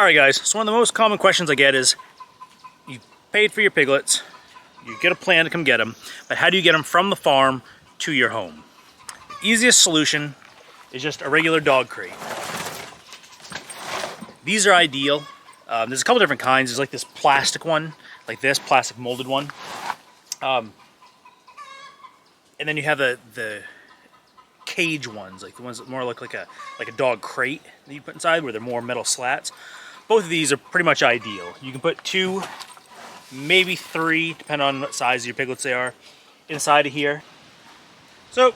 Alright guys, so one of the most common questions I get is, you paid for your piglets, you get a plan to come get them, but how do you get them from the farm to your home? The easiest solution is just a regular dog crate. These are ideal. There's a couple different kinds. There's like this plastic one, like this plastic molded one. And then you have the cage ones, like the ones that more look like a dog crate that you put inside, where they're more metal slats. Both of these are pretty much ideal. You can put 2, maybe 3, depending on what size of your piglets they are, inside of here. So,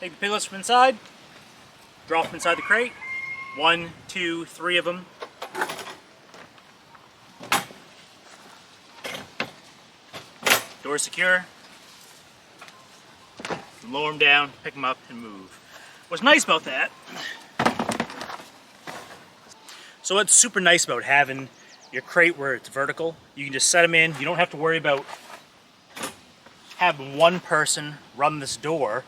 take the piglets from inside, drop them inside the crate. 1, 2, 3 of them. Door secure. Lower them down, pick them up, and move. What's nice about that, so what's super nice about having your crate where it's vertical, you can just set them in. You don't have to worry about having one person run this door.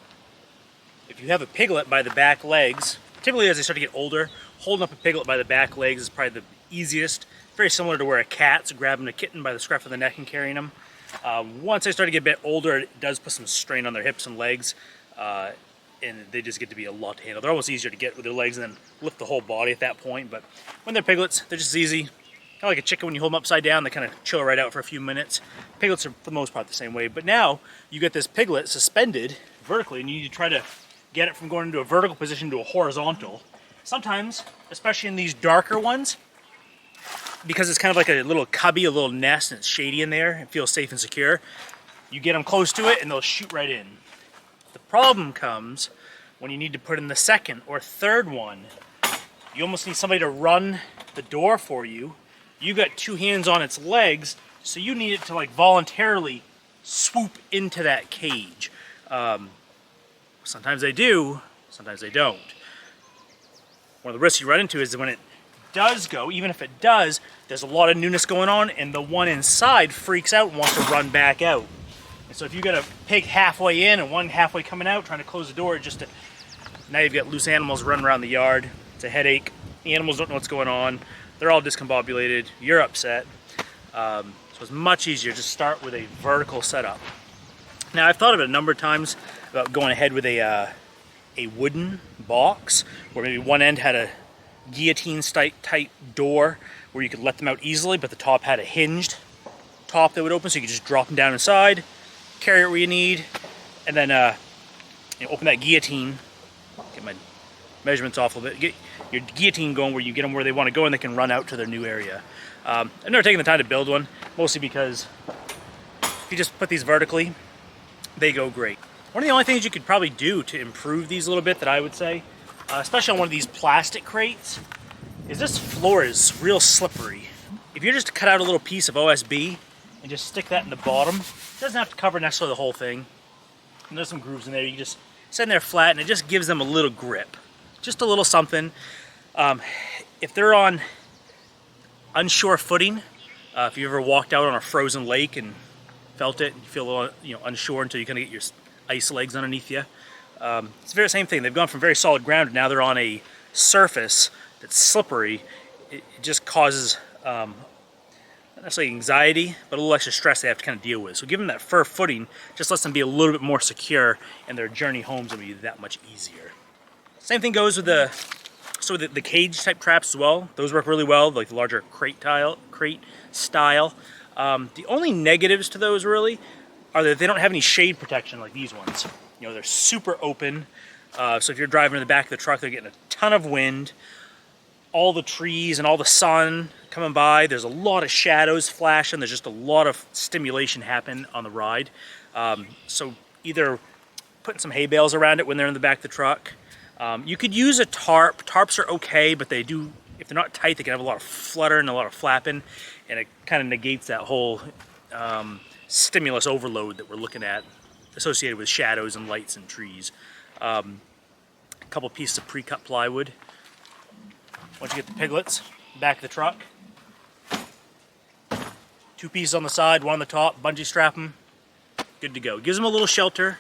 If you have a piglet by the back legs, typically as they start to get older, holding up a piglet by the back legs is probably the easiest. Very similar to where a cat's grabbing a kitten by the scruff of the neck and carrying them. Once they start to get a bit older, it does put some strain on their hips and legs, and they just get to be a lot to handle. They're almost easier to get with their legs and then lift the whole body at that point, but when they're piglets, they're just easy. Kind of like a chicken, when you hold them upside down, they kind of chill right out for a few minutes. Piglets are, for the most part, the same way, but now you get this piglet suspended vertically, and you need to try to get it from going into a vertical position to a horizontal. Sometimes, especially in these darker ones, because it's kind of like a little cubby, a little nest, and it's shady in there, it feels safe and secure, you get them close to it and they'll shoot right in. The problem comes when you need to put in the second or third one. You almost need somebody to run the door for you. You got 2 hands on its legs, so you need it to like voluntarily swoop into that cage. Sometimes they do, sometimes they don't. One of the risks you run into is that when it does go, even if it does, there's a lot of newness going on, and the one inside freaks out and wants to run back out. And so if you got a pig halfway in and one halfway coming out, trying to close the door, now you've got loose animals running around the yard. It's a headache. The animals don't know what's going on. They're all discombobulated. You're upset. So it's much easier to start with a vertical setup. Now I've thought of it a number of times about going ahead with a wooden box, where maybe one end had a guillotine type door where you could let them out easily, but the top had a hinged top that would open, so you could just drop them down inside, carry it where you need, and then open that guillotine. Get my measurements off a little bit. Get your guillotine going where you get them where they want to go, and they can run out to their new area. I've never taken the time to build one, mostly because if you just put these vertically, they go great. One of the only things you could probably do to improve these a little bit, that I would say, especially on one of these plastic crates, is this floor is real slippery. If you just cut out a little piece of OSB and just stick that in the bottom, it doesn't have to cover necessarily the whole thing. And there's some grooves in there. You can just set in there flat, and it just gives them a little grip. Just a little something. If they're on unsure footing, if you ever walked out on a frozen lake and felt it, and you feel a little unsure until you kind of get your ice legs underneath you. It's the very same thing. They've gone from very solid ground, and now they're on a surface that's slippery. It just causes not necessarily anxiety, but a little extra stress they have to kind of deal with. So giving them that firm footing just lets them be a little bit more secure, and their journey home's gonna be that much easier. Same thing goes with the cage type traps as well. Those work really well, like the larger crate style. The only negatives to those really are that they don't have any shade protection like these ones. They're super open, so if you're driving in the back of the truck, they're getting a ton of wind. All the trees and all the sun coming by, there's a lot of shadows flashing, there's just a lot of stimulation happening on the ride. So either putting some hay bales around it when they're in the back of the truck. You could use a tarp. Tarps are okay, but if they're not tight, they can have a lot of flutter and a lot of flapping, and it kind of negates that whole stimulus overload that we're looking at, associated with shadows and lights and trees. A couple pieces of pre-cut plywood. Once you get the piglets back of the truck, 2 pieces on the side, 1 on the top, bungee strap them, good to go. Gives them a little shelter,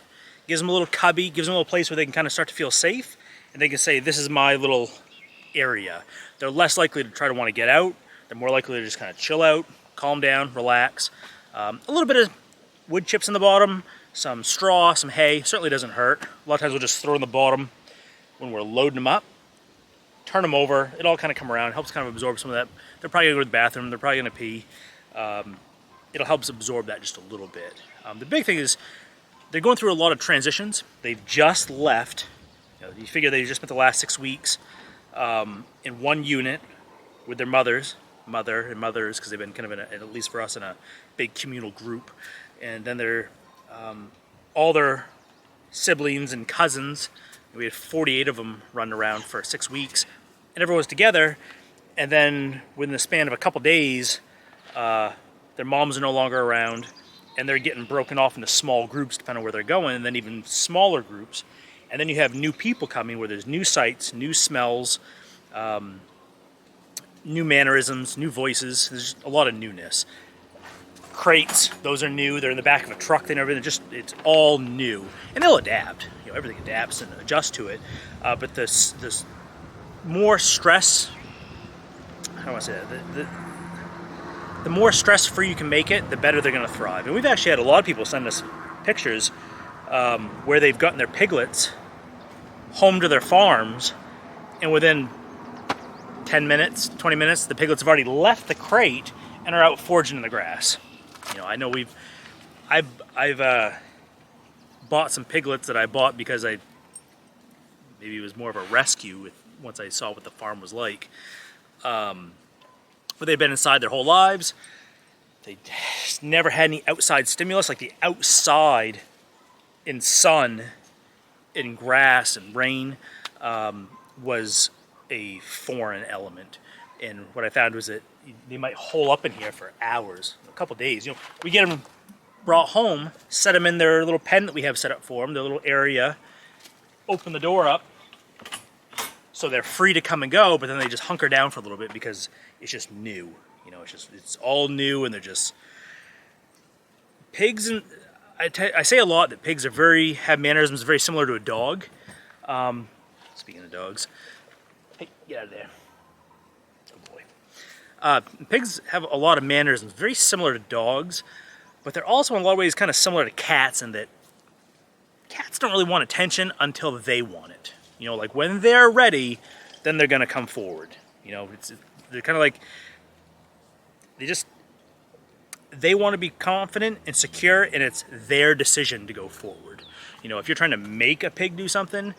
gives them a little cubby, gives them a little place where they can kind of start to feel safe, and they can say, this is my little area. They're less likely to try to want to get out. They're more likely to just kind of chill out, calm down, relax. A little bit of wood chips in the bottom, some straw, some hay, certainly doesn't hurt. A lot of times we'll just throw in the bottom when we're loading them up, turn them over, it all kind of come around, helps kind of absorb some of that. They're probably gonna go to the bathroom, they're probably gonna pee. It'll help absorb that just a little bit. The big thing is they're going through a lot of transitions. They've just left, you figure they just spent the last 6 weeks in one unit with their mothers, because they've been kind of in at least for us, in a big communal group. And then they're all their siblings and cousins. We had 48 of them running around for 6 weeks, and everyone was together. And then within the span of a couple days, their moms are no longer around, and they're getting broken off into small groups depending on where they're going, and then even smaller groups. And then you have new people coming where there's new sights, new smells, new mannerisms, new voices. There's a lot of newness. Crates, those are new. They're in the back of a truck and everything. It's all new, and they'll adapt. Everything adapts and adjusts to it. But this more stress. How do I say that? The more stress-free you can make it, the better they're going to thrive. And we've actually had a lot of people send us pictures where they've gotten their piglets home to their farms, and within 10 minutes, 20 minutes, the piglets have already left the crate and are out foraging in the grass. I know I've bought some piglets that I bought because maybe it was more of a rescue once I saw what the farm was like. But they've been inside their whole lives. They never had any outside stimulus, like the outside in sun, in grass and rain was a foreign element. And what I found was that they might hole up in here for hours, a couple days. We get them brought home, set them in their little pen that we have set up for them, their little area, open the door up, so they're free to come and go, but then they just hunker down for a little bit because it's just new. It's all new, and they're just pigs. And I say a lot that pigs have mannerisms very similar to a dog. Speaking of dogs, hey, get out of there. Oh boy. Pigs have a lot of mannerisms very similar to dogs, but they're also in a lot of ways kind of similar to cats in that cats don't really want attention until they want it. Like when they're ready, then they're gonna come forward. They're kind of like, they want to be confident and secure, and it's their decision to go forward. If you're trying to make a pig do something,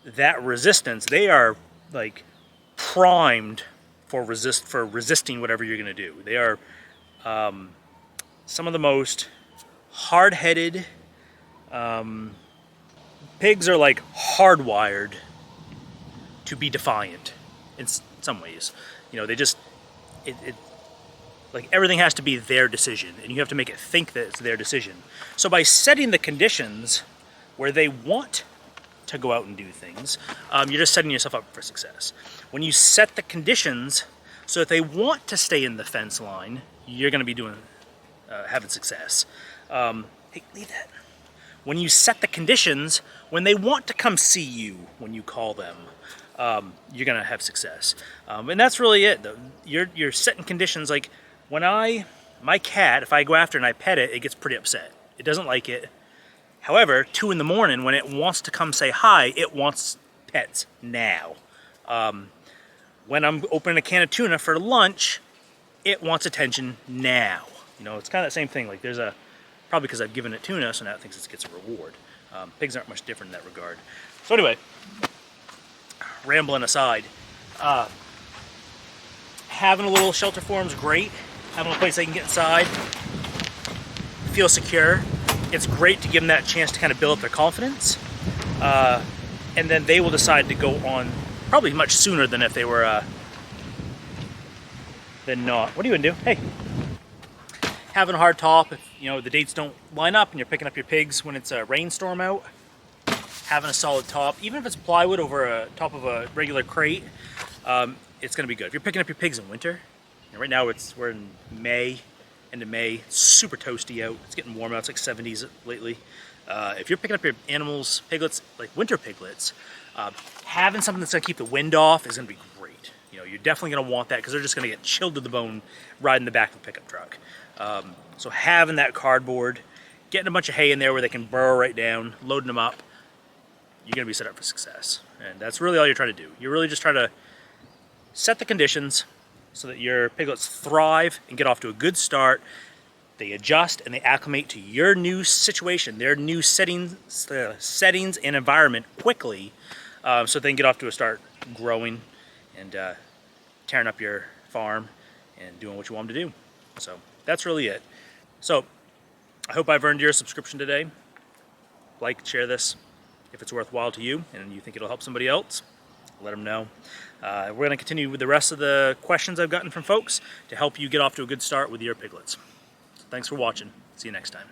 that resistance, they are like primed for resisting whatever you're gonna do. They are some of the most hard-headed. Pigs are like hardwired to be defiant in some ways. Like everything has to be their decision, and you have to make it think that it's their decision. So by setting the conditions where they want to go out and do things, you're just setting yourself up for success. When you set the conditions so that they want to stay in the fence line, you're going to be having success. Hey, leave that. When you set the conditions, when they want to come see you when you call them, you're going to have success. And that's really it, though. You're setting conditions. Like when my cat, if I go after and I pet it, it gets pretty upset. It doesn't like it. However, 2 in the morning, when it wants to come say hi, it wants pets now. When I'm opening a can of tuna for lunch, it wants attention now. It's kind of the same thing. Like probably because I've given it tuna, so now it thinks it gets a reward. Pigs aren't much different in that regard. So anyway, rambling aside, having a little shelter for them is great. Having a place they can get inside, feel secure. It's great to give them that chance to kind of build up their confidence. And then they will decide to go on probably much sooner than if they were than not. What are you gonna do? Hey. Having a hard top, if the dates don't line up and you're picking up your pigs when it's a rainstorm out, having a solid top, even if it's plywood over a top of a regular crate, it's gonna be good. If you're picking up your pigs in winter, right now we're in May, end of May, it's super toasty out, it's getting warm out, it's like 70s lately. If you're picking up your animals, piglets, like winter piglets, having something that's gonna keep the wind off is gonna be great. You're definitely going to want that because they're just going to get chilled to the bone riding the back of the pickup truck. So having that cardboard, getting a bunch of hay in there where they can burrow right down, loading them up, you're going to be set up for success. And that's really all you're trying to do. You're really just trying to set the conditions so that your piglets thrive and get off to a good start. They adjust and they acclimate to your new situation, their new settings and environment quickly, so they can get off to a start growing and tearing up your farm and doing what you want them to do. So that's really it. So I hope I've earned your subscription today. Like, share this if it's worthwhile to you and you think it'll help somebody else. Let them know. We're going to continue with the rest of the questions I've gotten from folks to help you get off to a good start with your piglets. So thanks for watching. See you next time.